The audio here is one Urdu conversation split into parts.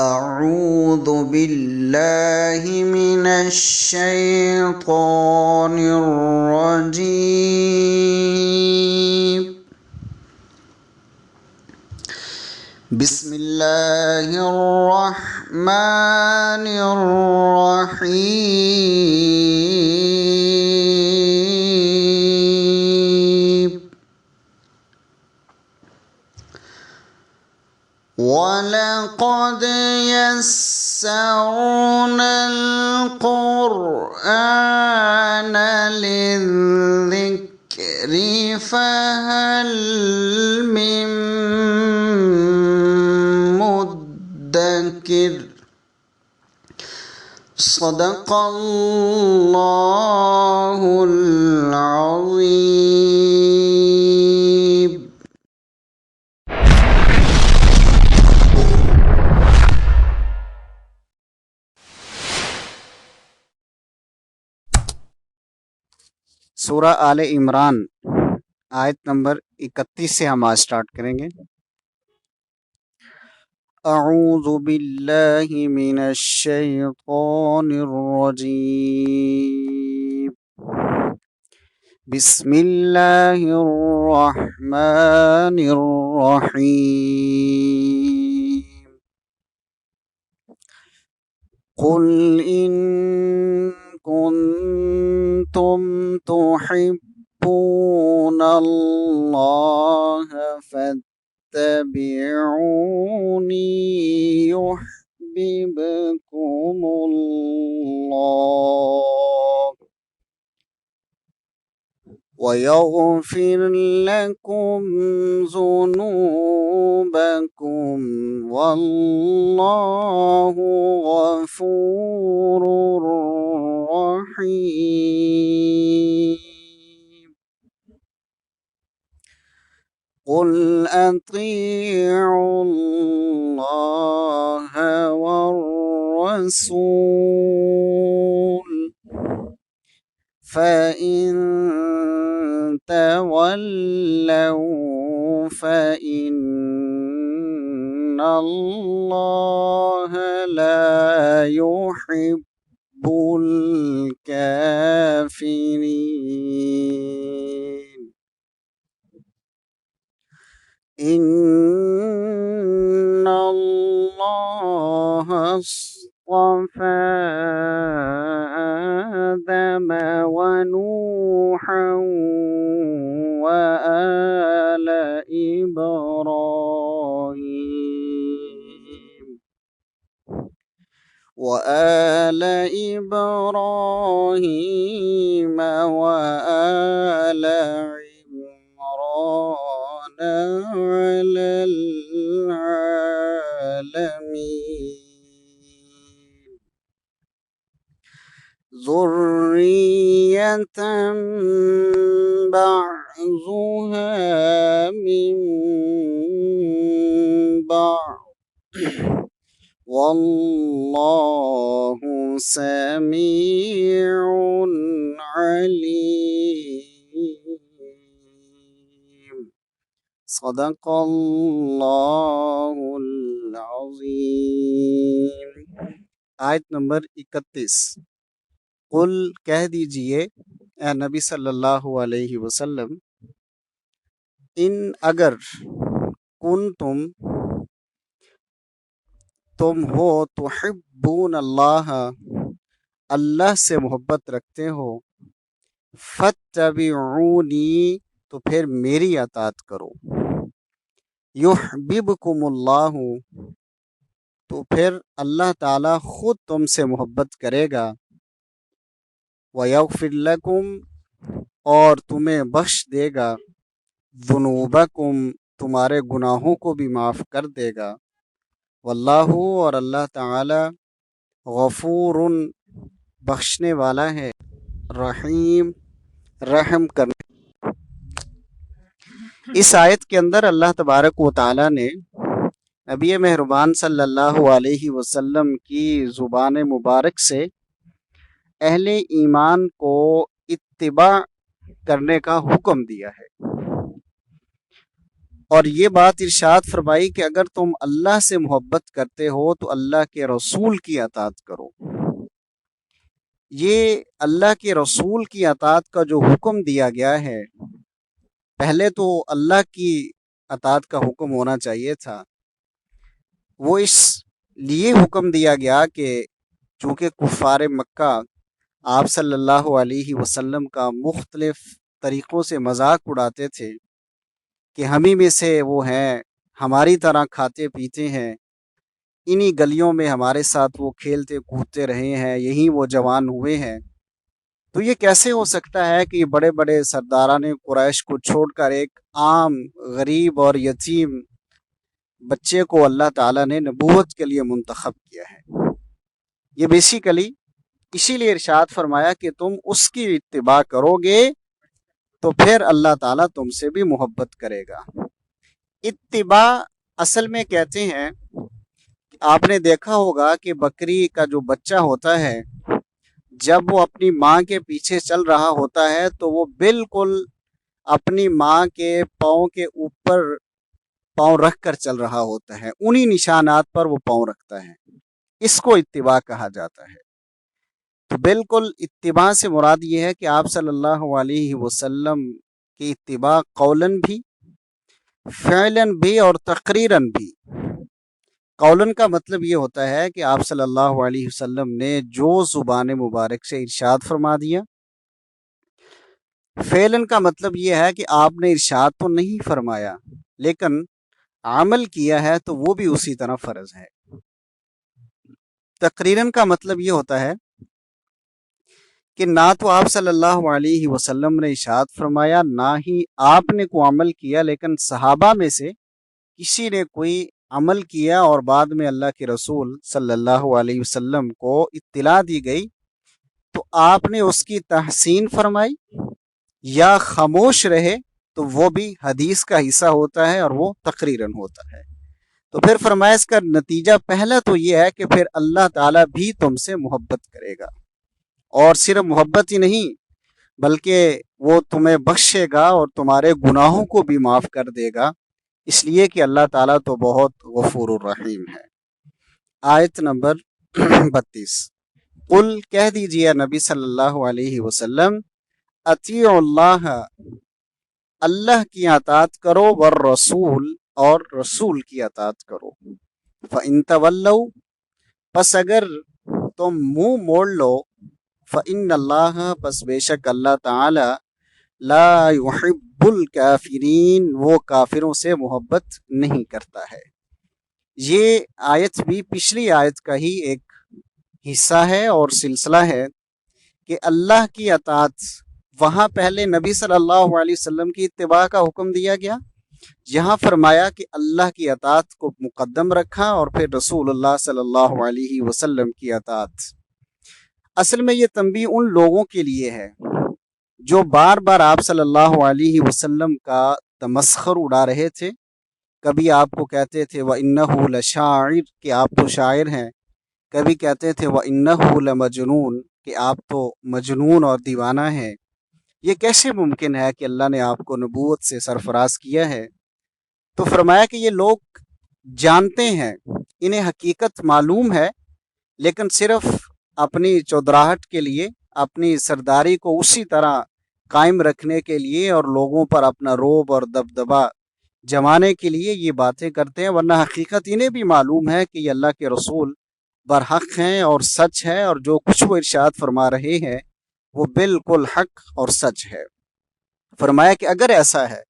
أعوذ بالله من الشيطان الرجيم. بسم الله الرحمن الرحيم. ولقد يسرنا القرآن للذكر فهل من مدكر. صدق الله العظيم. سورہ آل عمران آیت نمبر 31 سے ہم آج سٹارٹ کریں گے۔ اعوذ باللہ من الشیطان الرجیم، بسم اللہ الرحمن الرحیم۔ قل ان کنتم تحبون اللہ فاتبعونی یحببکم اللہ وَيَغْفِرْ لَكُمْ ذُنُوبَكُمْ وَاللَّهُ غَفُورٌ رَّحِيمٌ۔ قُلْ أَطِيعُوا اللَّهَ وَالرَّسُولَ فَإِن تَوَلَّوْا فَإِنَّ اللَّهَ لَا يُحِبُّ الْكَافِرِينَ۔ إِنَّ اللَّهَ اصطفى آدم ونوحا وآل إبراهيم وآل عمران على العالمين ذرية بعضها من بعض والله سميع عليم۔ صدق اللہ العظیم۔ آیت نمبر 31۔ قل کہہ دیجئے اے نبی صلی اللہ علیہ وسلم، ان اگر تم ہو تحبون اللہ، اللہ سے محبت رکھتے ہو، فاتبعونی تو پھر میری اطاعت کرو، یحببکم اللہ تو پھر اللہ تعالی خود تم سے محبت کرے گا، وَيَغْفِرْ لَكُمْ اور تمہیں بخش دے گا، ذُنُوبَكُمْ تمہارے گناہوں کو بھی معاف کر دے گا، واللہ اور اللہ تعالی غفور بخشنے والا ہے، رحیم رحم کرنے۔ اس آیت کے اندر اللہ تبارک و تعالی نے نبی مہربان صلی اللہ علیہ وسلم کی زبان مبارک سے اہل ایمان کو اتباع کرنے کا حکم دیا ہے، اور یہ بات ارشاد فرمائی کہ اگر تم اللہ سے محبت کرتے ہو تو اللہ کے رسول کی اطاعت کرو۔ یہ اللہ کے رسول کی اطاعت کا جو حکم دیا گیا ہے، پہلے تو اللہ کی اطاعت کا حکم ہونا چاہیے تھا، وہ اس لیے حکم دیا گیا کہ چونکہ کفار مکہ آپ صلی اللہ علیہ وسلم کا مختلف طریقوں سے مذاق اڑاتے تھے کہ ہمیں میں سے وہ ہیں، ہماری طرح کھاتے پیتے ہیں، انہی گلیوں میں ہمارے ساتھ وہ کھیلتے کودتے رہے ہیں، یہی وہ جوان ہوئے ہیں، تو یہ کیسے ہو سکتا ہے کہ یہ بڑے بڑے سرداران قریش کو چھوڑ کر ایک عام غریب اور یتیم بچے کو اللہ تعالیٰ نے نبوت کے لیے منتخب کیا ہے۔ یہ بیسیکلی اسی لیے ارشاد فرمایا کہ تم اس کی اتباع کرو گے تو پھر اللہ تعالیٰ تم سے بھی محبت کرے گا۔ اتباع اصل میں کہتے ہیں، آپ نے دیکھا ہوگا کہ بکری کا جو بچہ ہوتا ہے جب وہ اپنی ماں کے پیچھے چل رہا ہوتا ہے تو وہ بالکل اپنی ماں کے پاؤں کے اوپر پاؤں رکھ کر چل رہا ہوتا ہے، انہی نشانات پر وہ پاؤں رکھتا ہے، اس کو اتباع کہا جاتا ہے۔ تو بالکل اتباع سے مراد یہ ہے کہ آپ صلی اللہ علیہ وسلم کی اتباع قولاً بھی، فعلاً بھی اور تقریراً بھی۔ قولاً کا مطلب یہ ہوتا ہے کہ آپ صلی اللہ علیہ وسلم نے جو زبان مبارک سے ارشاد فرما دیا۔ فعلاً کا مطلب یہ ہے کہ آپ نے ارشاد تو نہیں فرمایا لیکن عمل کیا ہے تو وہ بھی اسی طرح فرض ہے۔ تقریراً کا مطلب یہ ہوتا ہے کہ نہ تو آپ صلی اللہ علیہ وسلم نے ارشاد فرمایا نہ ہی آپ نے کوئی عمل کیا، لیکن صحابہ میں سے کسی نے کوئی عمل کیا اور بعد میں اللہ کے رسول صلی اللہ علیہ وسلم کو اطلاع دی گئی تو آپ نے اس کی تحسین فرمائی یا خاموش رہے تو وہ بھی حدیث کا حصہ ہوتا ہے اور وہ تقریراً ہوتا ہے۔ تو پھر فرمایا اس کا نتیجہ پہلا تو یہ ہے کہ پھر اللہ تعالیٰ بھی تم سے محبت کرے گا، اور صرف محبت ہی نہیں بلکہ وہ تمہیں بخشے گا اور تمہارے گناہوں کو بھی معاف کر دے گا، اس لیے کہ اللہ تعالیٰ تو بہت غفور الرحیم ہے۔ آیت نمبر 32، قل کہہ دیجئے نبی صلی اللہ علیہ وسلم، اطیعوا اللہ، اللہ کی اطاعت کرو، والرسول، اور رسول کی اطاعت کرو، فَإِن تَوَلَّوْا، پس اگر تم منہ موڑ لو، فَإِنَّ اللَّهَ، پس بے شک اللہ تعالی، لا يحب الکافرین، وہ کافروں سے محبت نہیں کرتا ہے۔ یہ آیت بھی پچھلی آیت کا ہی ایک حصہ ہے اور سلسلہ ہے کہ اللہ کی اطاعت، وہاں پہلے نبی صلی اللہ علیہ وسلم کی اتباع کا حکم دیا گیا، یہاں فرمایا کہ اللہ کی اطاعت کو مقدم رکھا اور پھر رسول اللہ صلی اللہ علیہ وسلم کی اطاعت۔ اصل میں یہ تنبیہ ان لوگوں کے لیے ہے جو بار بار آپ صلی اللہ علیہ وسلم کا تمسخر اڑا رہے تھے، کبھی آپ کو کہتے تھے وَإِنَّهُ لَشَاعِرٌ، کہ آپ تو شاعر ہیں، کبھی کہتے تھے وَإِنَّهُ لَمَجْنُونٌ، کہ آپ تو مجنون اور دیوانہ ہیں۔ یہ کیسے ممکن ہے کہ اللہ نے آپ کو نبوت سے سرفراز کیا ہے؟ تو فرمایا کہ یہ لوگ جانتے ہیں، انہیں حقیقت معلوم ہے، لیکن صرف اپنی چودراہٹ کے لیے، اپنی سرداری کو اسی طرح قائم رکھنے کے لیے اور لوگوں پر اپنا روب اور دبدبہ جمانے کے لیے یہ باتیں کرتے ہیں، ورنہ حقیقت انہیں بھی معلوم ہے کہ یہ اللہ کے رسول برحق ہیں اور سچ ہے، اور جو کچھ وہ ارشاد فرما رہے ہیں وہ بالکل حق اور سچ ہے۔ فرمایا کہ اگر ایسا ہے،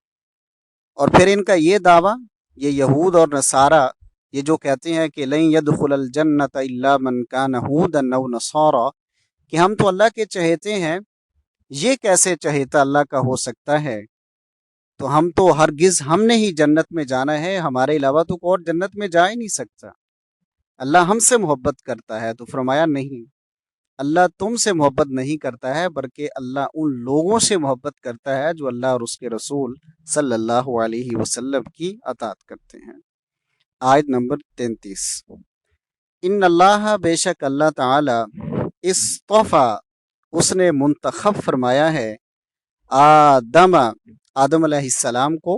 اور پھر ان کا یہ دعویٰ، یہ یہود اور نصارہ یہ جو کہتے ہیں کہ لن يدخل الجنت الا من كان هودا او نصارى، کہ ہم تو اللہ کے چہیتے ہیں، یہ کیسے چہیتا اللہ کا ہو سکتا ہے؟ تو ہم تو ہرگز، ہم نے ہی جنت میں جانا ہے، ہمارے علاوہ تو کوئی اور جنت میں جا ہی نہیں سکتا، اللہ ہم سے محبت کرتا ہے۔ تو فرمایا نہیں، اللہ تم سے محبت نہیں کرتا ہے، بلکہ اللہ ان لوگوں سے محبت کرتا ہے جو اللہ اور اس کے رسول صلی اللہ علیہ وسلم کی اطاعت کرتے ہیں۔ آیت نمبر 33، ان اللہ، بے شک اللہ تعالی، اصطفیٰ، اس نے منتخب فرمایا ہے، آدم، آدم علیہ السلام کو،